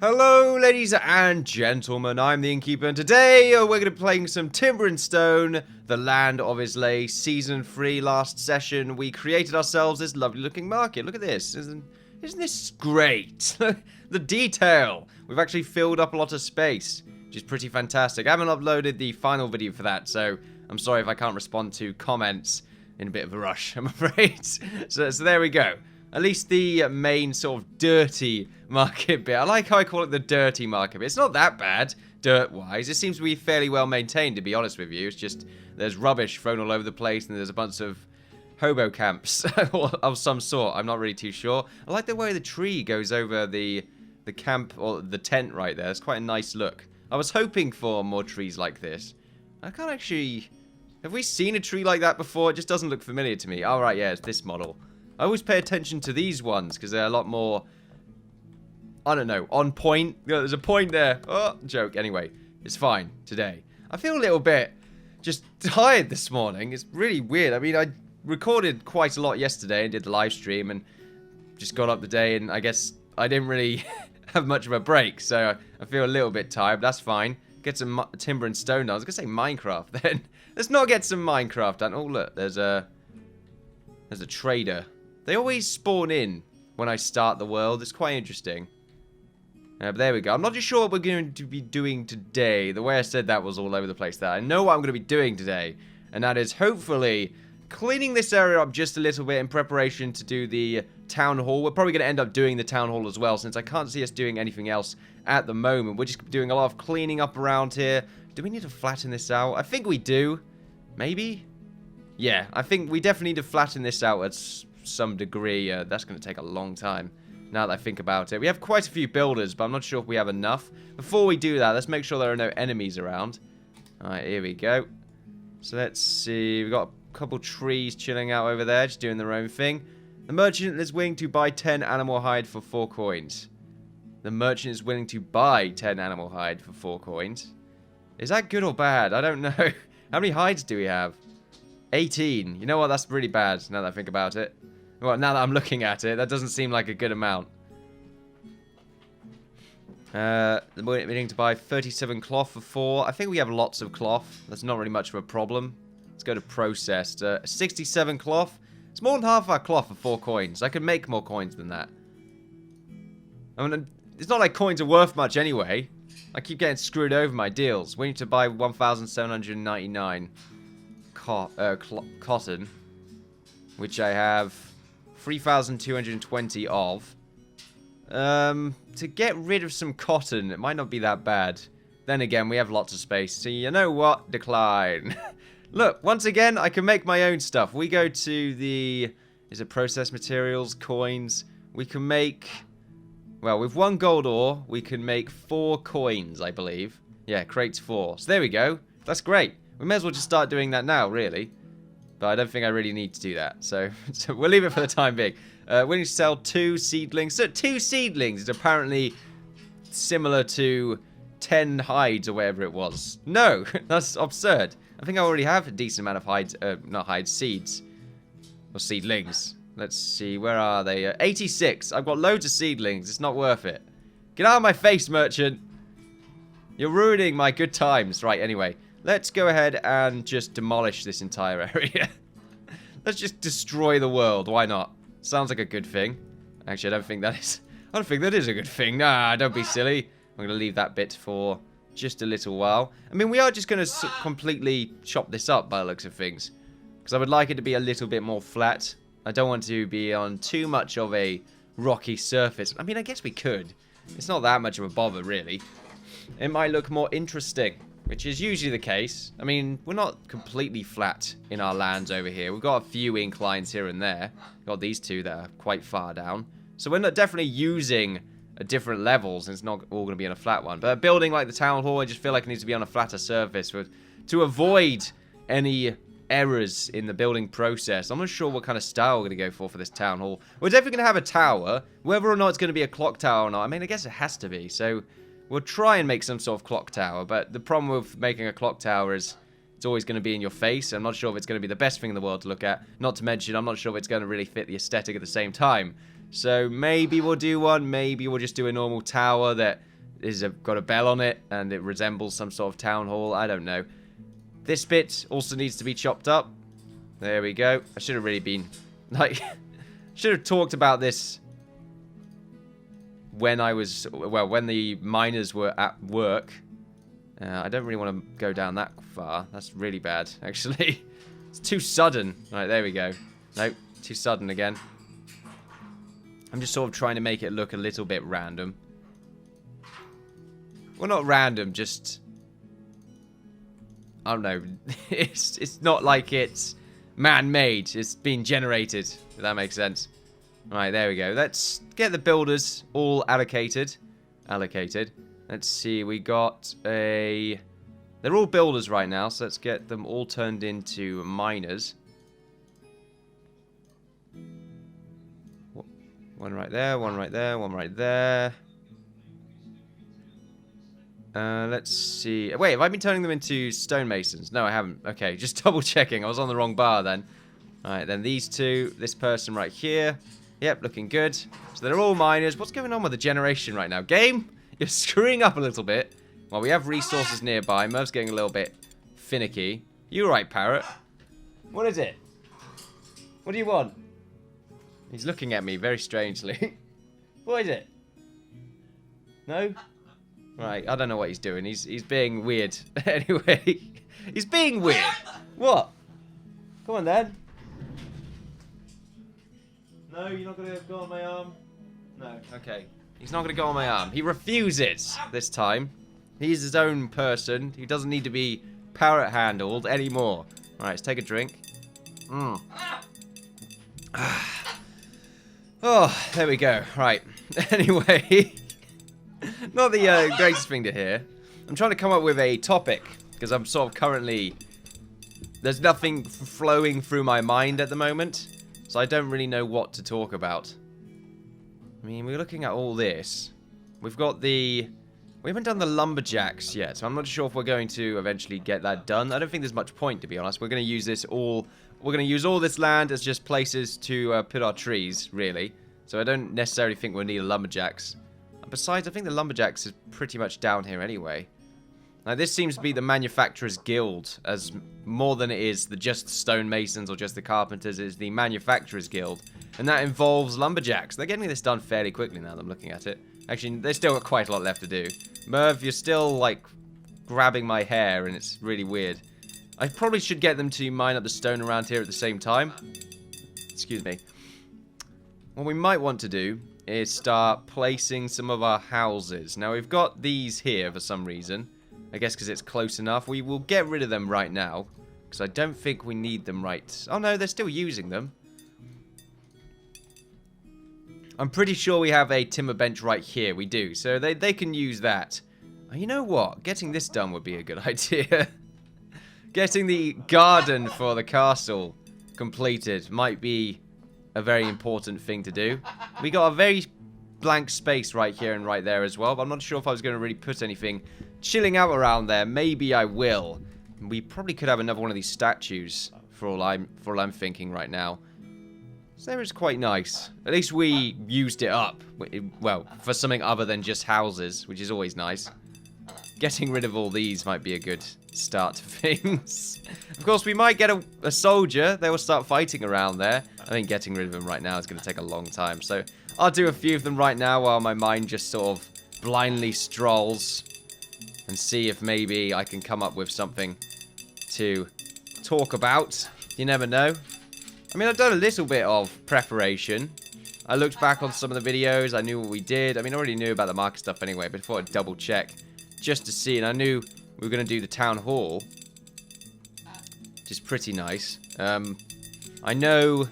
Hello, ladies and gentlemen, I'm the Innkeeper, and today we're going to be playing some Timber and Stone, the Land of Islay, Season 3. Last session, we created ourselves this lovely looking market. Look at this. Isn't this great? The detail. We've actually filled up a lot of space, which is pretty fantastic. I haven't uploaded the final video for that, so I'm sorry if I can't respond to comments in a bit of a rush, I'm afraid. So there we go. At least the main sort of dirty market bit. I like how I call it the dirty market bit. It's not that bad, dirt-wise. It seems to be fairly well maintained, to be honest with you. It's just there's rubbish thrown all over the place, and there's a bunch of hobo camps of some sort. I'm not really too sure. I like the way the tree goes over the camp, or the tent right there. It's quite a nice look. I was hoping for more trees like this. I can't actually... Have we seen a tree like that before? It just doesn't look familiar to me. Alright, yeah, it's this model. I always pay attention to these ones because they're a lot more, I don't know, on point. There's a point there. Oh, joke. Anyway, it's fine today. I feel a little bit just tired this morning. It's really weird. I mean, I recorded quite a lot yesterday and did the live stream and just got up the day, and I guess I didn't really have much of a break. So I feel a little bit tired, but that's fine. Get some timber and stone done. I was going to say Minecraft then. Let's not get some Minecraft done. Oh, look, there's a trader. They always spawn in when I start the world. It's quite interesting. But there we go. I'm not too sure what we're going to be doing today. The way I said that was all over the place there. I know what I'm going to be doing today. And that is hopefully cleaning this area up just a little bit in preparation to do the town hall. We're probably going to end up doing the town hall as well, since I can't see us doing anything else at the moment. We're just doing a lot of cleaning up around here. Do we need to flatten this out? I think we do. Maybe? Yeah, I think we definitely need to flatten this out at some degree. That's going to take a long time now that I think about it. We have quite a few builders, but I'm not sure if we have enough. Before we do that, let's make sure there are no enemies around. Alright, here we go. So let's see. We've got a couple trees chilling out over there, just doing their own thing. The merchant is willing to buy 10 animal hide for 4 coins. The merchant is willing to buy 10 animal hide for 4 coins. Is that good or bad? I don't know. How many hides do we have? 18. You know what? That's really bad now that I think about it. Well, now that I'm looking at it, that doesn't seem like a good amount. We're willing to buy 37 cloth for 4. I think we have lots of cloth. That's not really much of a problem. Let's go to processed. 67 cloth. It's more than half our cloth for 4 coins. I could make more coins than that. I mean, it's not like coins are worth much anyway. I keep getting screwed over my deals. We need to buy 1,799 cotton, which I have 3,220 of. To get rid of some cotton, it might not be that bad. Then again, we have lots of space. So you know what? Decline. Look, once again, I can make my own stuff. We go to the... Is it processed materials? Coins? We can make... Well, with 1 gold ore, we can make 4 coins, I believe. Yeah, crates 4. So there we go. That's great. We may as well just start doing that now, really. But I don't think I really need to do that. So we'll leave it for the time being. We need to sell 2 seedlings. So 2 seedlings is apparently similar to 10 hides or whatever it was. No, that's absurd. I think I already have a decent amount of hides, not hides, seeds. Or seedlings. Let's see, where are they? 86. I've got loads of seedlings. It's not worth it. Get out of my face, merchant. You're ruining my good times. Right, anyway. Let's go ahead and just demolish this entire area. Let's just destroy the world. Why not? Sounds like a good thing. Actually, I don't think that is a good thing. Nah, don't be silly. I'm going to leave that bit for just a little while. I mean, we are just going to completely chop this up by the looks of things. Because I would like it to be a little bit more flat. I don't want to be on too much of a rocky surface. I mean, I guess we could. It's not that much of a bother, really. It might look more interesting, which is usually the case. I mean, we're not completely flat in our lands over here. We've got a few inclines here and there. We've got these 2 that are quite far down. So we're not definitely using at different levels, and it's not all going to be on a flat one. But building like the town hall, I just feel like it needs to be on a flatter surface to avoid any errors in the building process. I'm not sure what kind of style we're going to go for this town hall. We're definitely going to have a tower. Whether or not it's going to be a clock tower or not, I mean, I guess it has to be. So we'll try and make some sort of clock tower. But the problem with making a clock tower is it's always going to be in your face. I'm not sure if it's going to be the best thing in the world to look at. Not to mention, I'm not sure if it's going to really fit the aesthetic at the same time. So maybe we'll do one. Maybe we'll just do a normal tower that got a bell on it, and it resembles some sort of town hall. I don't know. This bit also needs to be chopped up. There we go. I should have really been, like, should have talked about this when I was, well, when the miners were at work. I don't really want to go down that far. That's really bad, actually. It's too sudden. Right, there we go. Nope, too sudden again. I'm just sort of trying to make it look a little bit random. Well, not random, just... I don't know. It's not like it's man-made. It's been generated, if that makes sense. Right, there we go. Let's get the builders all allocated. Let's see, we got a... They're all builders right now, so let's get them all turned into miners. One right there, one right there, one right there. Let's see. Wait, have I been turning them into stonemasons? No, I haven't. Okay, just double checking. I was on the wrong bar then. Alright, then these two. This person right here. Yep, looking good. So they're all miners. What's going on with the generation right now? Game, you're screwing up a little bit. Well, we have resources nearby. Merv's getting a little bit finicky. You alright, Parrot? What is it? What do you want? He's looking at me very strangely. What is it? No? Right, I don't know what he's doing. He's being weird. Anyway, he's being weird. What? Come on, then. No, you're not going to go on my arm? No, okay. He's not going to go on my arm. He refuses this time. He's his own person. He doesn't need to be parrot-handled anymore. Alright, let's take a drink. Oh, there we go. Right. Anyway, not the greatest thing to hear. I'm trying to come up with a topic, because I'm sort of currently... There's nothing flowing through my mind at the moment, so I don't really know what to talk about. I mean, we're looking at all this. We've got the... We haven't done the lumberjacks yet, so I'm not sure if we're going to eventually get that done. I don't think there's much point, to be honest. We're going to use this all... We're going to use all this land as just places to put our trees, really. So I don't necessarily think we'll need a lumberjacks. Besides, I think the lumberjacks is pretty much down here anyway. Now, this seems to be the manufacturer's guild, as more than it is the just stonemasons or just the carpenters. It is the manufacturer's guild, and that involves lumberjacks. They're getting this done fairly quickly now that I'm looking at it. Actually, they've still got quite a lot left to do. Merv, you're still, like, grabbing my hair, and it's really weird. I probably should get them to mine up the stone around here at the same time. Excuse me. What we might want to do is start placing some of our houses. Now, we've got these here for some reason. I guess because it's close enough. We will get rid of them right now, because I don't think we need them right... Oh, no, they're still using them. I'm pretty sure we have a timber bench right here. We do. So they can use that. Oh, you know what? Getting this done would be a good idea. Getting the garden for the castle completed might be a very important thing to do. We got a very blank space right here and right there as well, but I'm not sure if I was going to really put anything chilling out around there. Maybe I will. We probably could have another one of these statues for all I'm thinking right now. So there is quite nice. At least we used it up. Well, for something other than just houses, which is always nice. Getting rid of all these might be a good start to things. Of course, we might get a soldier. They will start fighting around there. I think getting rid of them right now is going to take a long time. So I'll do a few of them right now while my mind just sort of blindly strolls. And see if maybe I can come up with something to talk about. You never know. I mean, I've done a little bit of preparation. I looked back on some of the videos. I knew what we did. I mean, I already knew about the market stuff anyway, but I thought I'd double check just to see. And I knew we were going to do the town hall, which is pretty nice. I know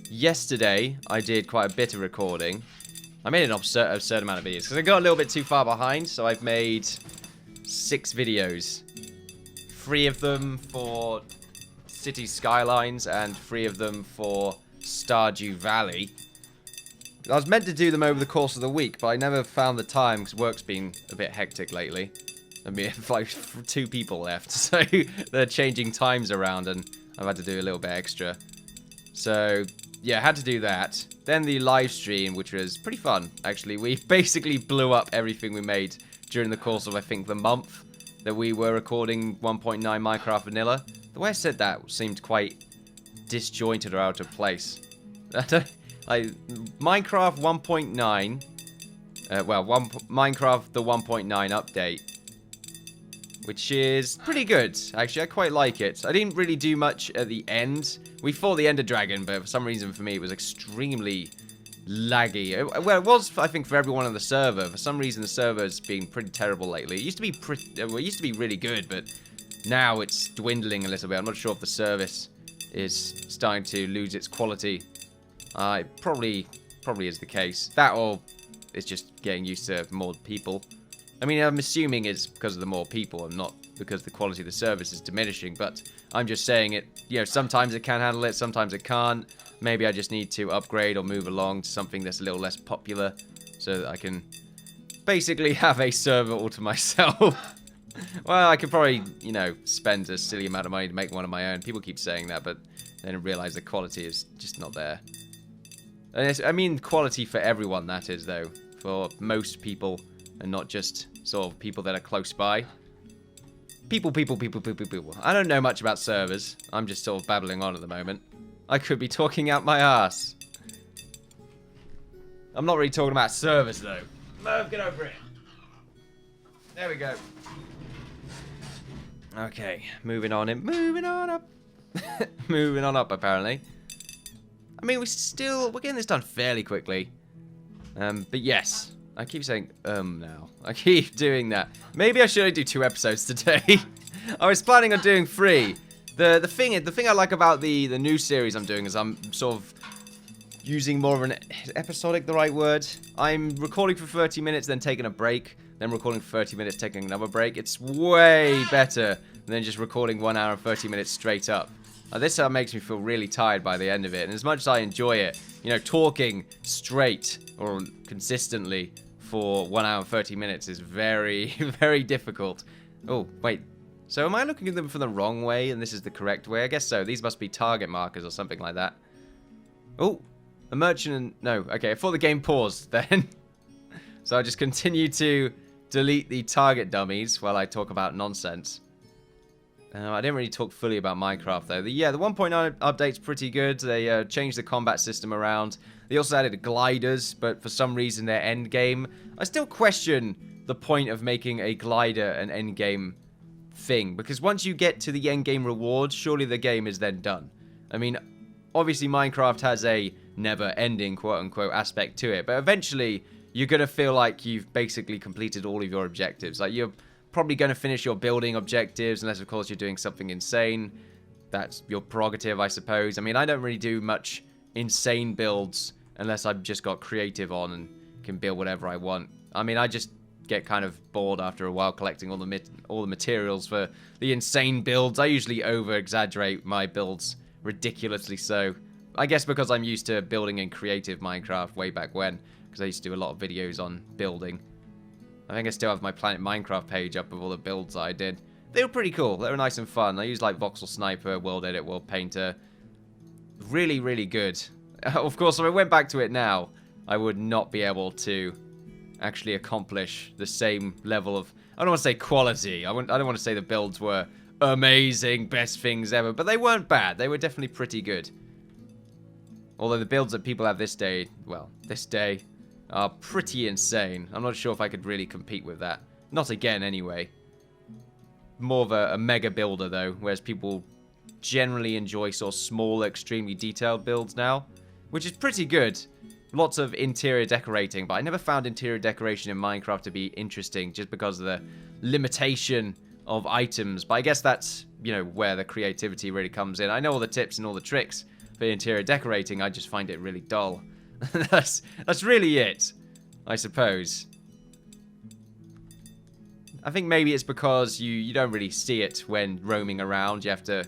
yesterday I did quite a bit of recording. I made an absurd amount of videos because I got a little bit too far behind, so I've made 6 videos. 3 of them for City Skylines and 3 of them for Stardew Valley. I was meant to do them over the course of the week, but I never found the time because work's been a bit hectic lately. I mean, like 2 people left, so they're changing times around and I've had to do a little bit extra. So, yeah, had to do that. Then the live stream, which was pretty fun, actually. We basically blew up everything we made during the course of, I think, the month that we were recording 1.9 Minecraft Vanilla. The way I said that seemed quite disjointed or out of place. Like, Minecraft 1.9, Minecraft the 1.9 update, which is pretty good. Actually, I quite like it. I didn't really do much at the end. We fought the Ender Dragon, but for some reason for me it was extremely laggy. Well, it was, I think, for everyone on the server. For some reason the server's been pretty terrible lately. It used to be it used to be really good, but now it's dwindling a little bit. I'm not sure if the service is starting to lose its quality. It probably is the case. That or it's just getting used to more people. I mean, I'm assuming it's because of the more people and not because the quality of the service is diminishing, but I'm just saying it, you know, sometimes it can handle it, sometimes it can't. Maybe I just need to upgrade or move along to something that's a little less popular so that I can basically have a server all to myself. Well, I could probably, you know, spend a silly amount of money to make one of my own. People keep saying that, but they don't realize the quality is just not there. And I mean quality for everyone, that is, though. For most people, and not just sort of people that are close by. People. I don't know much about servers. I'm just sort of babbling on at the moment. I could be talking out my ass. I'm not really talking about servers, though. Merv, get over it. There we go. Okay, moving on up. Moving on up, apparently. I mean, we're getting this done fairly quickly. But yes, I keep saying, now. I keep doing that. Maybe I should only do 2 episodes today. I was planning on doing 3. The thing I like about the new series I'm doing is I'm sort of using more of an episodic, the right word. I'm recording for 30 minutes, then taking a break, then recording for 30 minutes, taking another break. It's way better than just recording 1 hour and 30 minutes straight up. This makes me feel really tired by the end of it, and as much as I enjoy it, you know, talking straight or consistently for 1 hour and 30 minutes is very, very difficult. Oh, wait. So am I looking at them from the wrong way, and this is the correct way? I guess so. These must be target markers or something like that. Oh, a merchant and... No, okay, I thought the game paused then. So I just continue to delete the target dummies while I talk about nonsense. I didn't really talk fully about Minecraft, though. The 1.9 update's pretty good. They changed the combat system around. They also added gliders, but for some reason their end game... I still question the point of making a glider an end game thing, because once you get to the end game rewards, surely the game is then done. I mean, obviously Minecraft has a never-ending, quote-unquote, aspect to it, but eventually you're going to feel like you've basically completed all of your objectives. Like, you're probably going to finish your building objectives, unless, of course, you're doing something insane. That's your prerogative, I suppose. I mean, I don't really do much insane builds unless I've just got creative on and can build whatever I want. I mean, I just get kind of bored after a while collecting all the materials for the insane builds. I usually over-exaggerate my builds ridiculously so. I guess because I'm used to building in creative Minecraft way back when, because I used to do a lot of videos on building. I think I still have my Planet Minecraft page up of all the builds I did. They were pretty cool. They were nice and fun. I used like Voxel Sniper, World Edit, World Painter. Really, really good. Of course, if I went back to it now, I would not be able to actually accomplish the same level of... I don't want to say quality. I don't want to say the builds were amazing, best things ever, but they weren't bad. They were definitely pretty good. Although the builds that people have this day, are pretty insane. I'm not sure if I could really compete with that. Not again, anyway. More of a mega builder, though, whereas people generally enjoy sort of small, extremely detailed builds now, which is pretty good. Lots of interior decorating, but I never found interior decoration in Minecraft to be interesting just because of the limitation of items. But I guess that's, you know, where the creativity really comes in. I know all the tips and all the tricks for interior decorating, I just find it really dull. That's really it, I suppose. I think maybe it's because you don't really see it when roaming around. You have to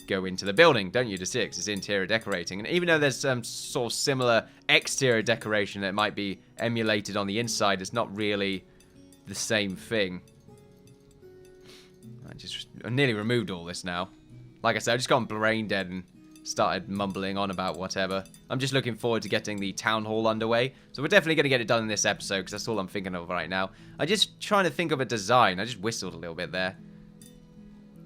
go into the building, don't you, to see it, 'cause it's interior decorating. And even though there's some sort of similar exterior decoration that might be emulated on the inside, it's not really the same thing. I nearly removed all this now. Like I said, I just got brain dead and started mumbling on about whatever. I'm just looking forward to getting the town hall underway. So we're definitely going to get it done in this episode, because that's all I'm thinking of right now. I'm just trying to think of a design. I just whistled a little bit there.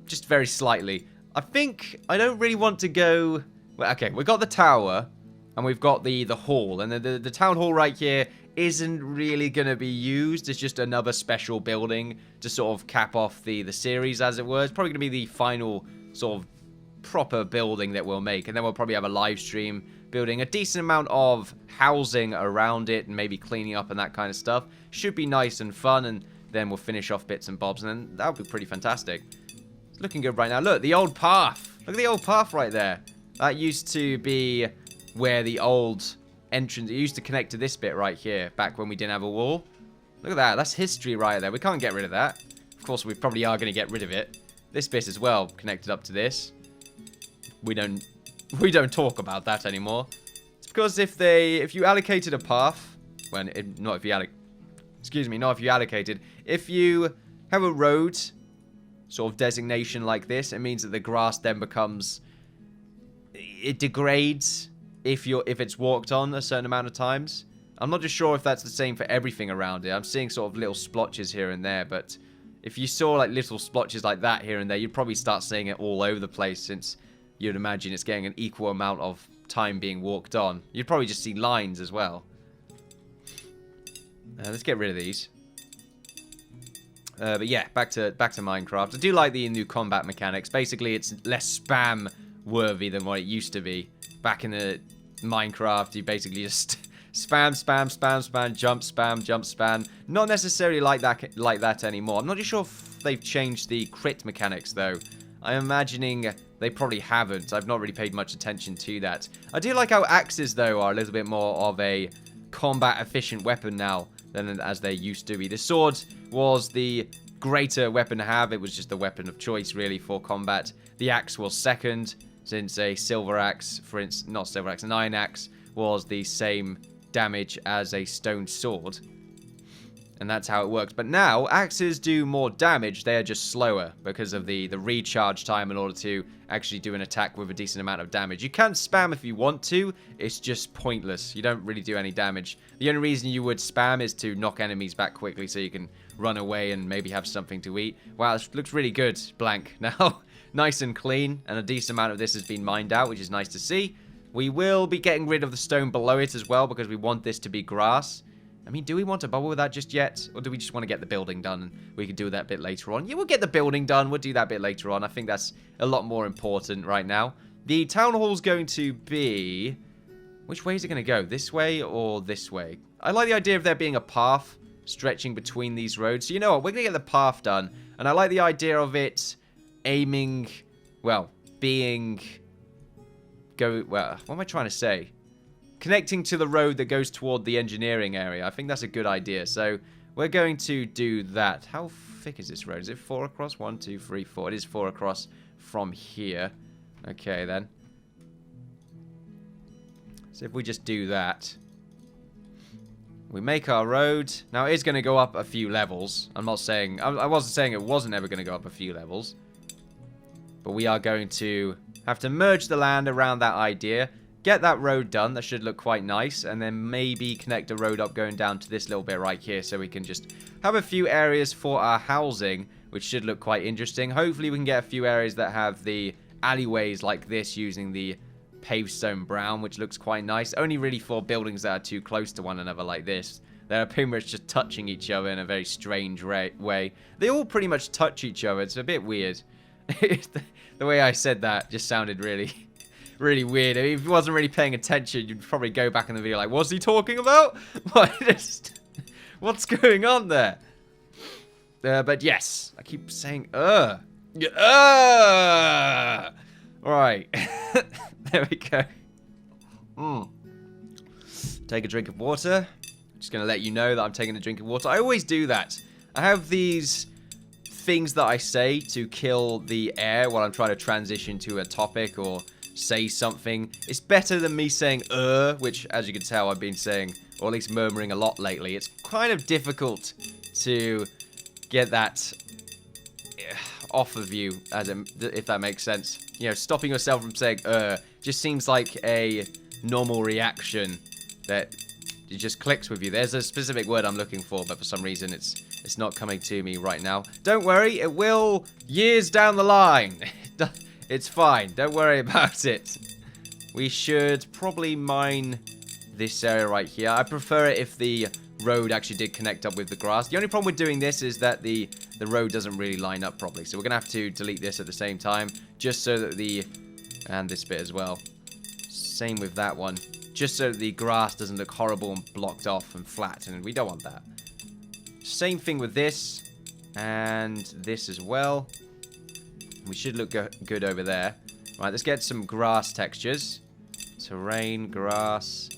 Just very slightly. I think I don't really want to go... Well, okay, we've got the tower, and we've got the hall. And the town hall right here isn't really going to be used. It's just another special building to sort of cap off the series, as it were. It's probably going to be the final sort of proper building that we'll make, and then we'll probably have a live stream building a decent amount of housing around it and maybe cleaning up and that kind of stuff. Should be nice and fun, and then we'll finish off bits and bobs, and then that'll be pretty fantastic. It's looking good right now. Look, the old path. Look at the old path right there. That used to be where the old entrance, it used to connect to this bit right here back when we didn't have a wall. Look at that. That's history right there. We can't get rid of that. Of course, we probably are going to get rid of it. This bit as well connected up to this. We don't talk about that anymore. It's because if you allocated a path, not if you allocated, if you have a road sort of designation like this, it means that the grass then becomes, it degrades if it's walked on a certain amount of times. I'm not just sure if that's the same for everything around it. I'm seeing sort of little splotches here and there, but if you saw like little splotches like that here and there, you'd probably start seeing it all over the place, since you'd imagine it's getting an equal amount of time being walked on. You'd probably just see lines as well. Let's get rid of these. But yeah, back to Minecraft. I do like the new combat mechanics. Basically, it's less spam worthy than what it used to be. Back in the Minecraft, you basically just spam, jump, spam. Not necessarily like that anymore. I'm not sure if they've changed the crit mechanics though. I'm imagining they probably haven't. I've not really paid much attention to that. I do like how axes, though, are a little bit more of a combat-efficient weapon now than as they used to be. The sword was the greater weapon to have. It was just the weapon of choice, really, for combat. The axe was second, since a silver axe, for instance, not silver axe, an iron axe was the same damage as a stone sword. And that's how it works. But now, axes do more damage. They are just slower because of the recharge time in order to actually do an attack with a decent amount of damage. You can spam if you want to. It's just pointless. You don't really do any damage. The only reason you would spam is to knock enemies back quickly so you can run away and maybe have something to eat. Wow, this looks really good, blank. Now, nice and clean. And a decent amount of this has been mined out, which is nice to see. We will be getting rid of the stone below it as well because we want this to be grass. I mean, do we want to bubble with that just yet? Or do we just want to get the building done and we can do that bit later on? Yeah, we'll get the building done. We'll do that bit later on. I think that's a lot more important right now. The town hall's going to be... Which way is it going to go? This way or this way? I like the idea of there being a path stretching between these roads. So you know what? We're going to get the path done. And I like the idea of it aiming... Well, being... Well, what am I trying to say? Connecting to the road that goes toward the engineering area. I think that's a good idea. So we're going to do that. How thick is this road? Is it 4 across? 1, 2, 3, 4. It is 4 across from here. Okay, then. So if we just do that. We make our road. Now, it is going to go up a few levels. I'm not saying... I wasn't saying it wasn't ever going to go up a few levels. But we are going to have to merge the land around that idea. Get that road done. That should look quite nice. And then maybe connect a road up going down to this little bit right here. So we can just have a few areas for our housing, which should look quite interesting. Hopefully we can get a few areas that have the alleyways like this using the paved stone brown, which looks quite nice. Only really for buildings that are too close to one another like this. They're pretty much just touching each other in a very strange way. They all pretty much touch each other. It's a bit weird. The way I said that just sounded really... really weird. I mean, if you wasn't really paying attention, you'd probably go back in the video like, what's he talking about? What's going on there? But yes, I keep saying, Alright. There we go. Take a drink of water. Just going to let you know that I'm taking a drink of water. I always do that. I have these things that I say to kill the air while I'm trying to transition to a topic or say something. It's better than me saying which, as you can tell, I've been saying, or at least murmuring a lot lately. It's kind of difficult to get that off of you, if that makes sense. You know, stopping yourself from saying Just seems like a normal reaction that it just clicks with you. There's a specific word I'm looking for, but for some reason it's not coming to me right now. Don't worry, it will years down the line. It's fine. Don't worry about it. We should probably mine this area right here. I prefer it if the road actually did connect up with the grass. The only problem with doing this is that the road doesn't really line up properly. So we're going to have to delete this at the same time, just so that and this bit as well. Same with that one. Just so that the grass doesn't look horrible and blocked off and flat, and we don't want that. Same thing with this, and this as well. We should look good over there. Right, let's get some grass textures. Terrain, grass,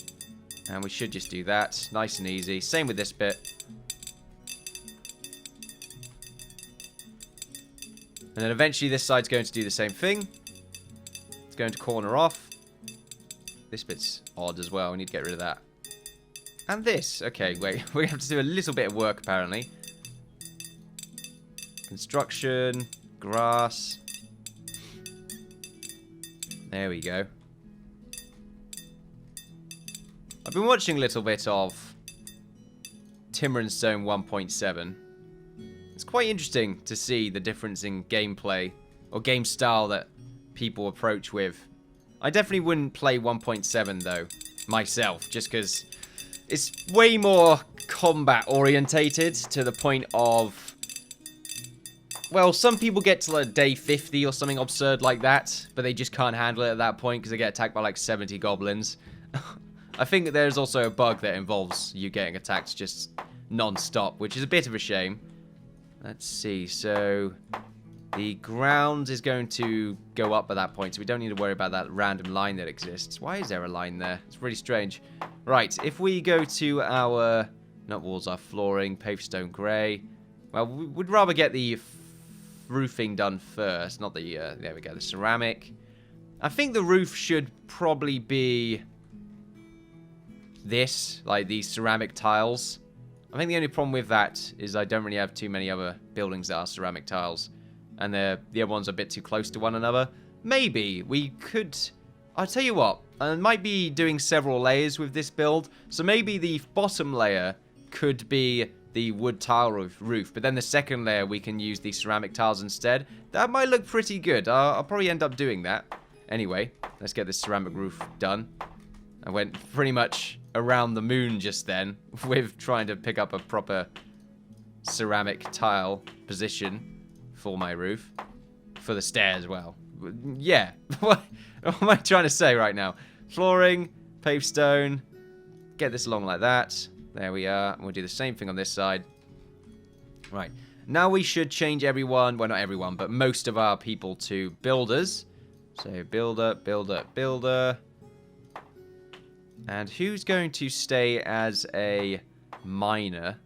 and we should just do that. Nice and easy. Same with this bit. And then eventually this side's going to do the same thing. It's going to corner off. This bit's odd as well. We need to get rid of that. And this. Okay, wait. We have to do a little bit of work, apparently. Construction. Grass. There we go. I've been watching a little bit of Timber and Stone 1.7. It's quite interesting to see the difference in gameplay or game style that people approach with. I definitely wouldn't play 1.7 though, myself, just because it's way more combat orientated to the point of, well, some people get to like day 50 or something absurd like that, but they just can't handle it at that point because they get attacked by like 70 goblins. I think that there's also a bug that involves you getting attacked just non-stop, which is a bit of a shame. Let's see, so the ground is going to go up at that point, so we don't need to worry about that random line that exists. Why is there a line there? It's really strange. Right, if we go to our, not walls, our flooring, paved stone grey. Well, we would rather get the roofing done first, not the, there we go, the ceramic. I think the roof should probably be this, like these ceramic tiles. I think the only problem with that is I don't really have too many other buildings that are ceramic tiles. And the other ones are a bit too close to one another. Maybe we could, I'll tell you what, I might be doing several layers with this build. So maybe the bottom layer could be the wood tile roof, but then the second layer we can use the ceramic tiles instead. That might look pretty good. I'll probably end up doing that. Anyway, let's get this ceramic roof done. I went pretty much around the moon just then with trying to pick up a proper ceramic tile position for my roof. For the stairs as well. Yeah, what am I trying to say right now? Flooring, paved stone, get this along like that. There we are. And we'll do the same thing on this side. Right. Now we should change everyone, well not everyone, but most of our people to builders. So builder, builder, builder. And who's going to stay as a miner?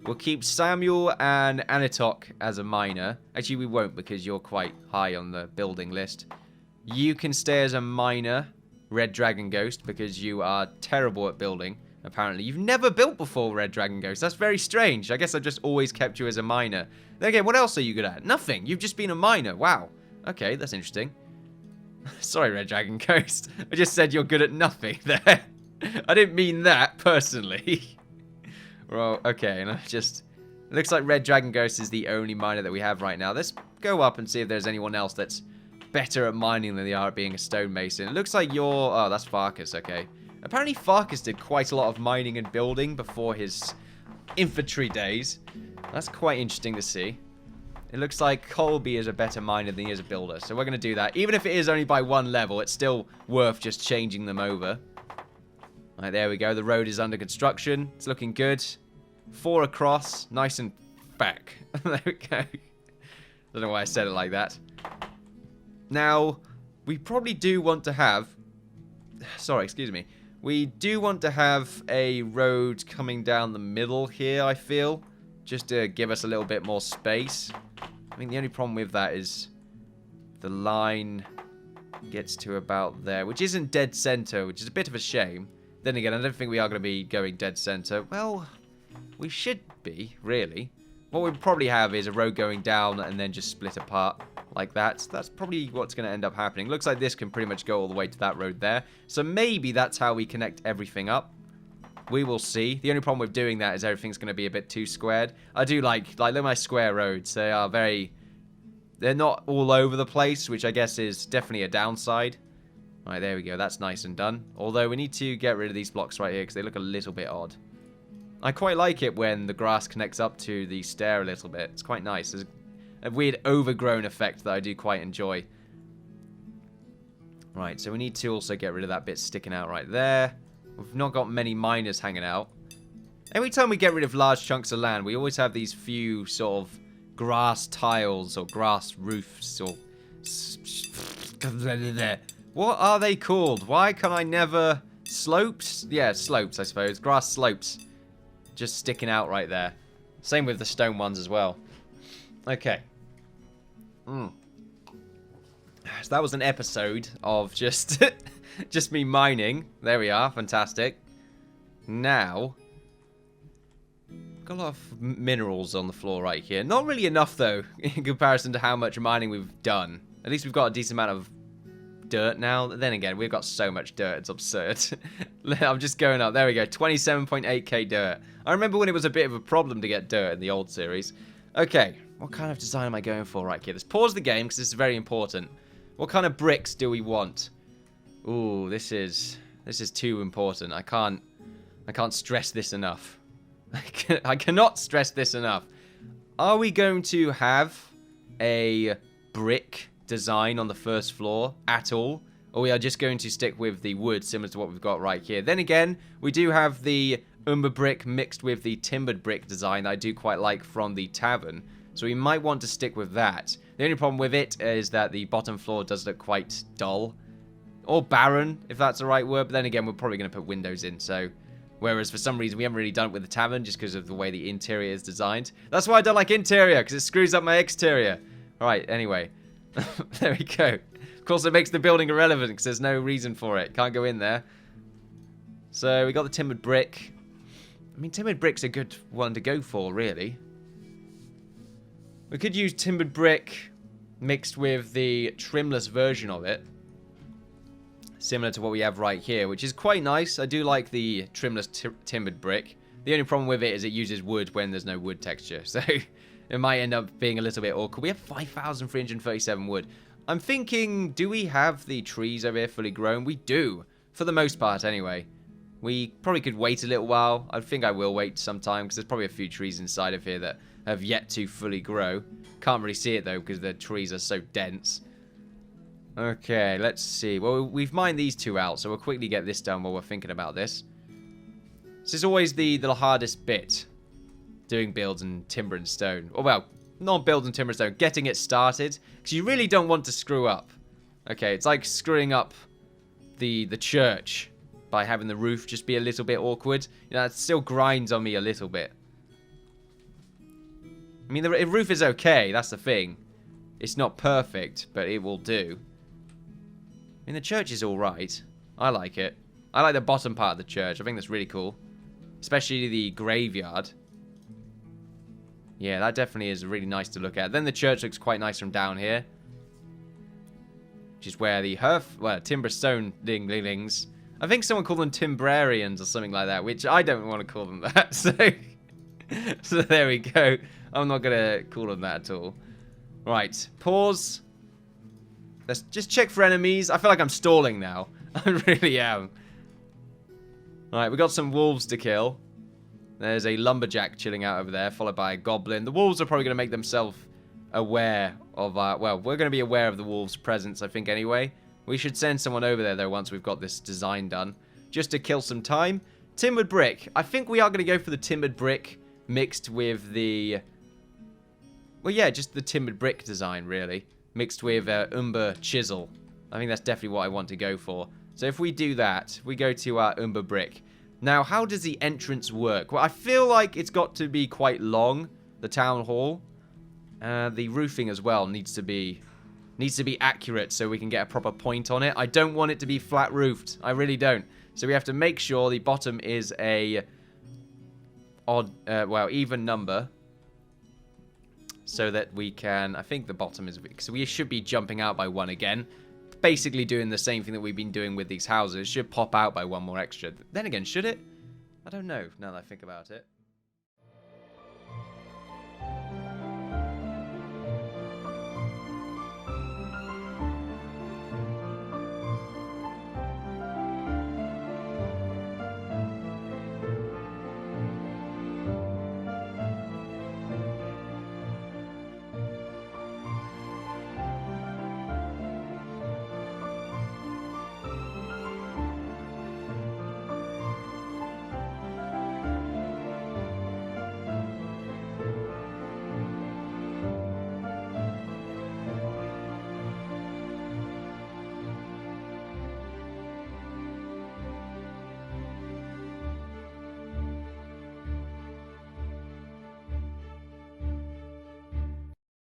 We'll keep Samuel and Anitok as a miner. Actually, we won't because you're quite high on the building list. You can stay as a miner, Red Dragon Ghost, because you are terrible at building. Apparently, you've never built before, Red Dragon Ghost. That's very strange. I guess I've just always kept you as a miner. Then again, what else are you good at? Nothing. You've just been a miner. Wow. Okay, that's interesting. Sorry, Red Dragon Ghost. I just said you're good at nothing there. I didn't mean that, personally. Well, okay, and it looks like Red Dragon Ghost is the only miner that we have right now. Let's go up and see if there's anyone else that's better at mining than they are at being a stonemason. It looks like you're... Oh, that's Farkas, okay. Apparently Farkas did quite a lot of mining and building before his infantry days. That's quite interesting to see. It looks like Colby is a better miner than he is a builder, so we're going to do that. Even if it is only by one level, it's still worth just changing them over. Right, there we go. The road is under construction. It's looking good. 4 across. Nice and back. There we go. Don't know why I said it like that. Now, we probably do want to have... Sorry, excuse me. We do want to have a road coming down the middle here, I feel. Just to give us a little bit more space. I mean, the only problem with that is the line gets to about there, which isn't dead center, which is a bit of a shame. Then again, I don't think we are going to be going dead center. Well, we should be, really. What we probably have is a road going down and then just split apart. like that. So that's probably what's going to end up happening. Looks like this can pretty much go all the way to that road there. So maybe that's how we connect everything up. We will see. The only problem with doing that is everything's going to be a bit too squared. I do like look at my square roads. They are they're not all over the place, which I guess is definitely a downside. Right, there we go. That's nice and done. Although we need to get rid of these blocks right here because they look a little bit odd. I quite like it when the grass connects up to the stair a little bit. It's quite nice. There's a weird overgrown effect that I do quite enjoy. Right, so we need to also get rid of that bit sticking out right there. We've not got many miners hanging out. Every time we get rid of large chunks of land, we always have these few sort of grass tiles or grass roofs or... What are they called? Why can I never... Slopes? Yeah, slopes, I suppose. Grass slopes. Just sticking out right there. Same with the stone ones as well. Okay. So that was an episode of just... just me mining. There we are. Fantastic. Now... Got a lot of minerals on the floor right here. Not really enough, though, in comparison to how much mining we've done. At least we've got a decent amount of dirt now. Then again, we've got so much dirt. It's absurd. I'm just going up. There we go. 27.8k dirt. I remember when it was a bit of a problem to get dirt in the old series. Okay. What kind of design am I going for right here? Let's pause the game because this is very important. What kind of bricks do we want? Ooh, this is too important. I can't stress this enough. I cannot stress this enough. Are we going to have a brick design on the first floor at all? Or we are just going to stick with the wood similar to what we've got right here? Then again, we do have the umber brick mixed with the timbered brick design that I do quite like from the tavern. So we might want to stick with that. The only problem with it is that the bottom floor does look quite dull. Or barren, if that's the right word. But then again, we're probably going to put windows in, so... Whereas for some reason we haven't really done it with the tavern just because of the way the interior is designed. That's why I don't like interior, because it screws up my exterior. Alright, anyway. There we go. Of course it makes the building irrelevant because there's no reason for it. Can't go in there. So we got the timbered brick. I mean, timbered brick's a good one to go for, really. We could use timbered brick mixed with the trimless version of it. Similar to what we have right here, which is quite nice. I do like the trimless timbered brick. The only problem with it is it uses wood when there's no wood texture. So it might end up being a little bit awkward. We have 5,337 wood. I'm thinking, do we have the trees over here fully grown? We do. For the most part, anyway. We probably could wait a little while. I think I will wait some time because there's probably a few trees inside of here that have yet to fully grow. Can't really see it, though, because the trees are so dense. Okay, let's see. Well, we've mined these two out, so we'll quickly get this done while we're thinking about this. This is always the hardest bit, doing builds in timber and stone. Or, well, not builds in timber and stone, getting it started, because you really don't want to screw up. Okay, it's like screwing up the church by having the roof just be a little bit awkward. You know, it still grinds on me a little bit. I mean, the roof is okay, that's the thing. It's not perfect, but it will do. I mean, the church is alright. I like it. I like the bottom part of the church. I think that's really cool. Especially the graveyard. Yeah, that definitely is really nice to look at. Then the church looks quite nice from down here. Which is where the timber stone dinglings. I think someone called them timbrarians or something like that. Which I don't want to call them that. So there we go. I'm not going to call them that at all. Right, pause. Let's just check for enemies. I feel like I'm stalling now. I really am. Alright, we got some wolves to kill. There's a lumberjack chilling out over there, followed by a goblin. The wolves are probably going to make themselves aware of well, we're going to be aware of the wolves' presence, I think, anyway. We should send someone over there, though, once we've got this design done. Just to kill some time. Timbered brick. I think we are going to go for the timbered brick mixed with the... Well, yeah, just the timbered brick design, really. Mixed with umber chisel. I think that's definitely what I want to go for. So if we do that, we go to our umber brick. Now, how does the entrance work? Well, I feel like it's got to be quite long, the town hall. The roofing as well needs to be accurate so we can get a proper point on it. I don't want it to be flat roofed. I really don't. So we have to make sure the bottom is a odd, even number. so that we can, I think the bottom is, because we should be jumping out by 1 again. Basically doing the same thing that we've been doing with these houses. Should pop out by 1 more extra. Then again, should it? I don't know, now that I think about it.